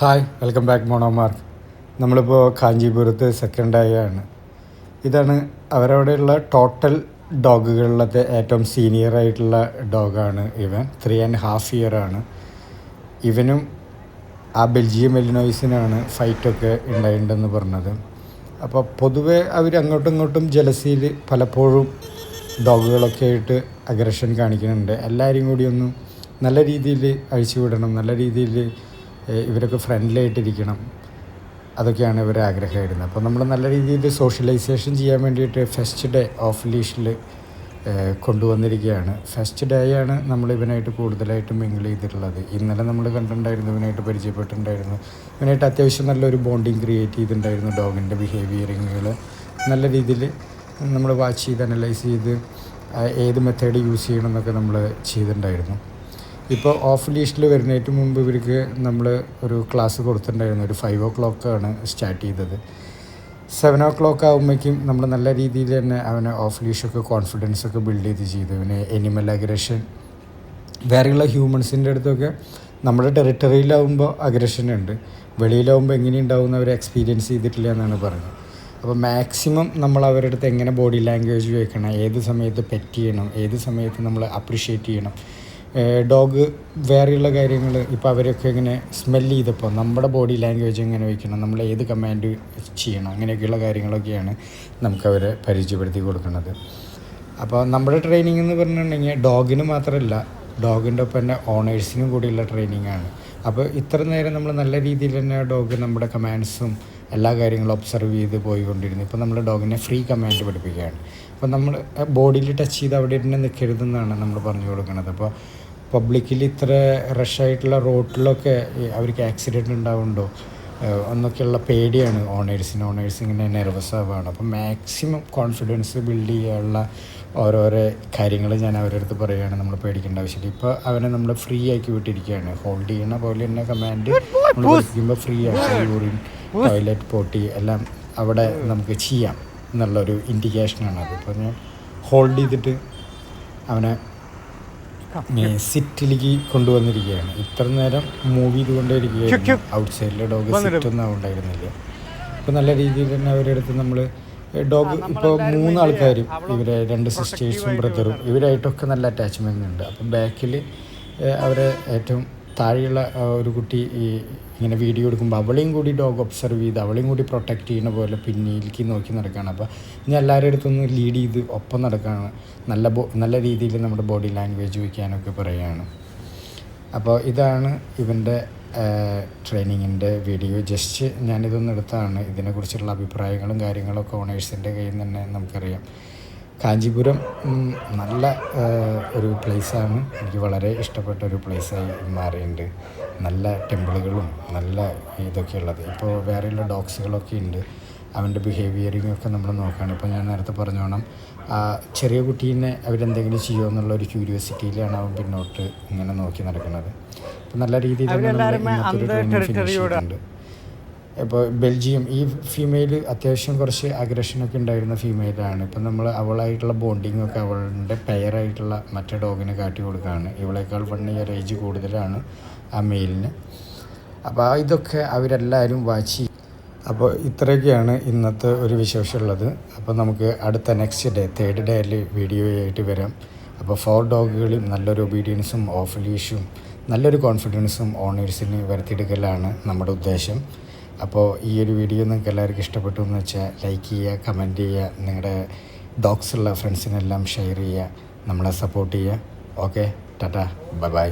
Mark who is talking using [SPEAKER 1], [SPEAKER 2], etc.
[SPEAKER 1] Hi, welcome back മോണോമാർക്ക്. നമ്മളിപ്പോൾ കാഞ്ചീപുരത്ത് second day ആണ്. ഇതാണ് അവരവിടെയുള്ള ടോട്ടൽ ഡോഗുകളിലത്തെ ഏറ്റവും സീനിയർ ആയിട്ടുള്ള ഡോഗാണ് ഇവൻ. 3.5 ഇയർ ആണ്. ഇവനും ആ ബെൽജിയം എലിനോയ്സിനാണ് ഫൈറ്റൊക്കെ ഉണ്ടായിട്ടുണ്ടെന്ന് പറഞ്ഞത്. അപ്പോൾ പൊതുവെ അവർ അങ്ങോട്ടും ഇങ്ങോട്ടും ജലസിയിൽ പലപ്പോഴും ഡോഗുകളൊക്കെ ആയിട്ട് അഗ്രഷൻ കാണിക്കുന്നുണ്ട്. എല്ലാവരും കൂടി ഒന്ന് നല്ല രീതിയിൽ അഴിച്ചുവിടണം, നല്ല രീതിയിൽ ഇവരൊക്കെ ഫ്രണ്ട്ലി ആയിട്ടിരിക്കണം, അതൊക്കെയാണ് ഇവരെ ആഗ്രഹമായിരുന്നത്. അപ്പോൾ നമ്മൾ നല്ല രീതിയിൽ സോഷ്യലൈസേഷൻ ചെയ്യാൻ വേണ്ടിയിട്ട് ഫസ്റ്റ് ഡേ ഓഫ് ലീഷിൽ കൊണ്ടുവന്നിരിക്കുകയാണ്. ഫസ്റ്റ് ഡേ ആണ് നമ്മൾ ഇവനായിട്ട് കൂടുതലായിട്ട് മിങ്കിൾ ചെയ്തിട്ടുള്ളത്. ഇന്നലെ നമ്മൾ കണ്ടിട്ടുണ്ടായിരുന്നു, ഇവനായിട്ട് പരിചയപ്പെട്ടിട്ടുണ്ടായിരുന്നു. ഇവനായിട്ട് അത്യാവശ്യം നല്ലൊരു ബോണ്ടിങ് ക്രിയേറ്റ് ചെയ്തിട്ടുണ്ടായിരുന്നു. ഡോഗിൻ്റെ ബിഹേവിയറിങ്ങുകൾ നല്ല രീതിയിൽ നമ്മൾ വാച്ച് ചെയ്ത് അനലൈസ് ചെയ്ത് ഏത് മെത്തേഡ് യൂസ് ചെയ്യണം എന്നൊക്കെ നമ്മൾ ചെയ്തിട്ടുണ്ടായിരുന്നു. ഇപ്പോൾ ഓഫ് ലീഷിൽ വരുന്നതിന് മുമ്പ് ഇവർക്ക് നമ്മൾ ഒരു ക്ലാസ് കൊടുത്തിട്ടുണ്ടായിരുന്നു. ഒരു 5 o'clock സ്റ്റാർട്ട് ചെയ്തത്. 7 o'clock ആകുമ്പോഴേക്കും നമ്മൾ നല്ല രീതിയിൽ തന്നെ അവനെ ഓഫ് ലീഷൊക്കെ കോൺഫിഡൻസൊക്കെ ബിൽഡ് ചെയ്തു. അവന് എനിമൽ അഗ്രഷൻ വേറെയുള്ള ഹ്യൂമൻസിൻ്റെ അടുത്തൊക്കെ നമ്മുടെ ടെറിട്ടറിയിലാവുമ്പോൾ അഗ്രഷൻ ഉണ്ട്, വെളിയിലാവുമ്പോൾ എങ്ങനെയുണ്ടാവുമെന്ന് അവർ എക്സ്പീരിയൻസ് ചെയ്തിട്ടില്ല എന്നാണ് പറഞ്ഞത്. അപ്പോൾ മാക്സിമം നമ്മൾ അവരുടെ അടുത്ത് എങ്ങനെ ബോഡി ലാംഗ്വേജ് വെക്കണം, ഏത് സമയത്ത് പെറ്റ് ചെയ്യണം, ഏത് സമയത്ത് നമ്മൾ അപ്രിഷ്യേറ്റ് ചെയ്യണം, ഡോഗ് വേറെയുള്ള കാര്യങ്ങൾ ഇപ്പോൾ അവരൊക്കെ ഇങ്ങനെ സ്മെല്ല് ചെയ്തപ്പോൾ നമ്മുടെ ബോഡി ലാംഗ്വേജ് എങ്ങനെ വയ്ക്കണം, നമ്മൾ ഏത് കമാൻഡ് ചെയ്യണം, അങ്ങനെയൊക്കെയുള്ള കാര്യങ്ങളൊക്കെയാണ് നമുക്കവരെ പരിചയപ്പെടുത്തി കൊടുക്കുന്നത്. അപ്പോൾ നമ്മുടെ ട്രെയിനിങ് എന്ന് പറഞ്ഞിട്ടുണ്ടെങ്കിൽ ഡോഗിന് മാത്രമല്ല, ഡോഗിൻ്റെ ഒപ്പം തന്നെ ഓണേഴ്സിനും കൂടിയുള്ള ട്രെയിനിങ്ങാണ്. അപ്പോൾ ഇത്ര നേരം നമ്മൾ നല്ല രീതിയിൽ തന്നെ ഡോഗ് നമ്മുടെ കമാൻഡ്സും എല്ലാ കാര്യങ്ങളും ഒബ്സർവ് ചെയ്ത് പോയിക്കൊണ്ടിരുന്നു. ഇപ്പോൾ നമ്മൾ ഡോഗിനെ ഫ്രീ കമാൻഡ് പഠിപ്പിക്കുകയാണ്. അപ്പോൾ നമ്മൾ ബോഡിയിൽ ടച്ച് ചെയ്ത് അവിടെ തന്നെ നിൽക്കരുതെന്നാണ് നമ്മൾ പറഞ്ഞു കൊടുക്കുന്നത്. അപ്പോൾ പബ്ലിക്കിൽ ഇത്ര റഷായിട്ടുള്ള റോഡിലൊക്കെ അവർക്ക് ആക്സിഡൻറ്റ് ഉണ്ടാവുന്നുണ്ടോ എന്നൊക്കെയുള്ള പേടിയാണ് ഓണേഴ്സിന്. ഓണേഴ്സ് ഇങ്ങനെ നെർവസ് ആവുകയാണ്. അപ്പോൾ മാക്സിമം കോൺഫിഡൻസ് ബിൽഡ് ചെയ്യാനുള്ള ഓരോരോ കാര്യങ്ങൾ ഞാൻ അവരുടെ അടുത്ത് പറയുകയാണ്. നമ്മൾ പേടിക്കേണ്ട ആവശ്യമില്ല. ഇപ്പോൾ അവനെ നമ്മൾ ഫ്രീ ആക്കി വിട്ടിരിക്കുകയാണ്. ഹോൾഡ് ചെയ്യണ പോലെ തന്നെ കമാൻഡ് നമ്മൾ പഠിപ്പിക്കുമ്പോൾ ഫ്രീ ആക്കി യൂറിൻ, ടോയ്ലറ്റ്, പോട്ടി എല്ലാം അവിടെ നമുക്ക് ചെയ്യാം എന്നുള്ളൊരു ഇൻഡിക്കേഷനാണ് അത്. ഇപ്പോൾ ഞാൻ ഹോൾഡ് ചെയ്തിട്ട് അവനെ സിറ്റിലേക്ക് കൊണ്ടുവന്നിരിക്കുകയാണ്. ഇത്ര നേരം മൂവ് ചെയ്തുകൊണ്ടേയിരിക്കുകയായിരുന്നു. ഔട്ട് സൈഡിലെ ഡോഗ് സിറ്റൊന്നും ഉണ്ടായിരുന്നില്ല. ഇപ്പോൾ നല്ല രീതിയിൽ തന്നെ അവരുടെ അടുത്ത് നമ്മൾ ഡോഗ് ഇപ്പോൾ 3 ആൾക്കാരും ഇവരെ 2 സിസ്റ്റേഴ്സും ബ്രദറും ഇവരായിട്ടൊക്കെ നല്ല അറ്റാച്ച്മെൻ്റ് ഉണ്ട്. അപ്പം ബാക്കിൽ അവരെ ഏറ്റവും താഴെയുള്ള ഒരു കുട്ടി ഇങ്ങനെ വീഡിയോ എടുക്കുമ്പോൾ അവളെയും കൂടി ഡോഗ് ഒബ്സർവ് ചെയ്ത് അവളെയും കൂടി പ്രൊട്ടക്റ്റ് ചെയ്യുന്ന പോലെ പിന്നിലേക്ക് നോക്കി നടക്കുകയാണ്. അപ്പോൾ ഞാൻ എല്ലാവരുടെ അടുത്തൊന്ന് ലീഡ് ചെയ്ത് ഒപ്പം നടക്കുകയാണ്. നല്ല രീതിയിൽ നമ്മുടെ ബോഡി ലാംഗ്വേജ് വയ്ക്കാനൊക്കെ പറയുകയാണ്. അപ്പോൾ ഇതാണ് ഇവൻ്റെ ട്രെയിനിങ്ങിൻ്റെ വീഡിയോ. ജസ്റ്റ് ഞാനിതൊന്നും എടുത്താണ്. ഇതിനെക്കുറിച്ചുള്ള അഭിപ്രായങ്ങളും കാര്യങ്ങളൊക്കെ ഓണേഴ്സിൻ്റെ കയ്യിൽ നിന്ന് തന്നെ നമുക്കറിയാം. കാഞ്ചീപുരം നല്ല ഒരു പ്ലേസാണ്. എനിക്ക് വളരെ ഇഷ്ടപ്പെട്ട ഒരു പ്ലേസായി മാറിയിട്ടുണ്ട്. നല്ല ടെമ്പിളുകളും നല്ല ഇതൊക്കെ ഉള്ളത്. ഇപ്പോൾ വേറെയുള്ള ഡോഗ്സുകളൊക്കെ ഉണ്ട്. അവൻ്റെ ബിഹേവിയറിങ്ങൊക്കെ നമ്മൾ നോക്കുകയാണ്. ഇപ്പോൾ ഞാൻ നേരത്തെ പറഞ്ഞോണം ചെറിയ കുട്ടീനെ അവരെന്തെങ്കിലും ചെയ്യുമോ എന്നുള്ളൊരു ക്യൂരിയോസിറ്റിയിലാണ് അവൻ പിന്നോട്ട് ഇങ്ങനെ നോക്കി നടക്കുന്നത്. അപ്പോൾ നല്ല രീതിയിൽ ഉണ്ട്. ഇപ്പോൾ ബെൽജിയം ഈ ഫീമെയിൽ അത്യാവശ്യം കുറച്ച് അഗ്രഷനൊക്കെ ഉണ്ടായിരുന്ന ഫീമെയിലാണ്. ഇപ്പം നമ്മൾ അവളായിട്ടുള്ള ബോണ്ടിങ്ങൊക്കെ അവളുടെ പെയറായിട്ടുള്ള മറ്റേ ഡോഗിനെ കാട്ടി കൊടുക്കുകയാണ്. ഇവളേക്കാൾ 1 year ഏജ് കൂടുതലാണ് ആ മെയിലിന്. അപ്പോൾ ഇതൊക്കെ അവരെല്ലാവരും വാച്ച്. അപ്പോൾ ഇത്രയൊക്കെയാണ് ഇന്നത്തെ ഒരു വിശേഷമുള്ളത്. അപ്പോൾ നമുക്ക് അടുത്ത നെക്സ്റ്റ് ഡേ 3rd ഡേയിൽ വീഡിയോ ആയിട്ട് വരാം. അപ്പോൾ 4 ഡോഗുകളും നല്ലൊരു ഒബീഡിയൻസും ഓഫ് ലീഷും നല്ലൊരു കോൺഫിഡൻസും ഓണേഴ്സിന് വരുത്തിയെടുക്കലാണ് നമ്മുടെ ഉദ്ദേശം. അപ്പോൾ ഈ ഒരു വീഡിയോ നിങ്ങൾക്ക് എല്ലാവർക്കും ഇഷ്ടപ്പെട്ടു എന്ന് വെച്ചാൽ ലൈക്ക് ചെയ്യുക, കമൻറ്റ് ചെയ്യുക, നിങ്ങളുടെ ഡോഗ്സുള്ള ഫ്രണ്ട്സിനെല്ലാം ഷെയർ ചെയ്യുക, നമ്മളെ സപ്പോർട്ട് ചെയ്യുക. Okay, Tata, bye bye.